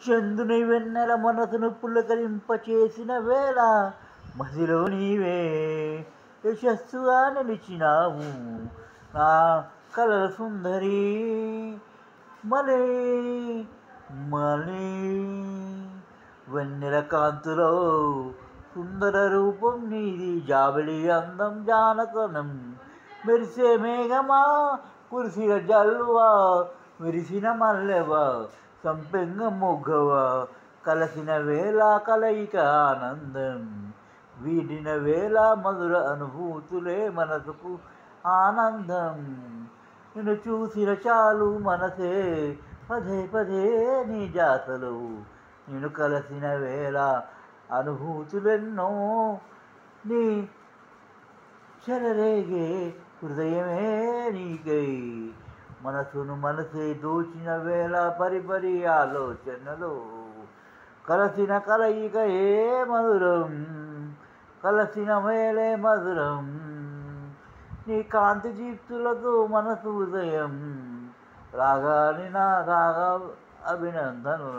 చందుని వెన్నెల మనసును పులకరింపచేసిన వేళ మదిలో నీవే యశస్సుగా నిలిచినావు నా కలల సుందరి మలే మలే వెన్నెల కాంతులో సుందర రూపం నీది జాబిలి అందం జానకనం మెరిసే మేఘమా కురిసిన జల్వా విరిసిన మల్లెవా సంపెంగ మొగ్గవా కలసిన వేళ కలయిక ఆనందం వీడిన వేళ మధుర అనుభూతులే మనసుకు ఆనందం నిన్ను చూసిన చాలు మనసే పదే పదే నీ జాతలు నిన్ను కలిసిన వేళ అనుభూతులెన్నో నీ చెలరేగే హృదయమే నీకై మనసును మనసే దోచిన వేళ పరిపరి ఆలోచనలు కలసిన కలయిక ఏ మధురం కలసిన వేళే మధురం నీ కాంతి జీప్తులతో మనసు ఉదయం రాగాని నా రాగా అభినందనలు.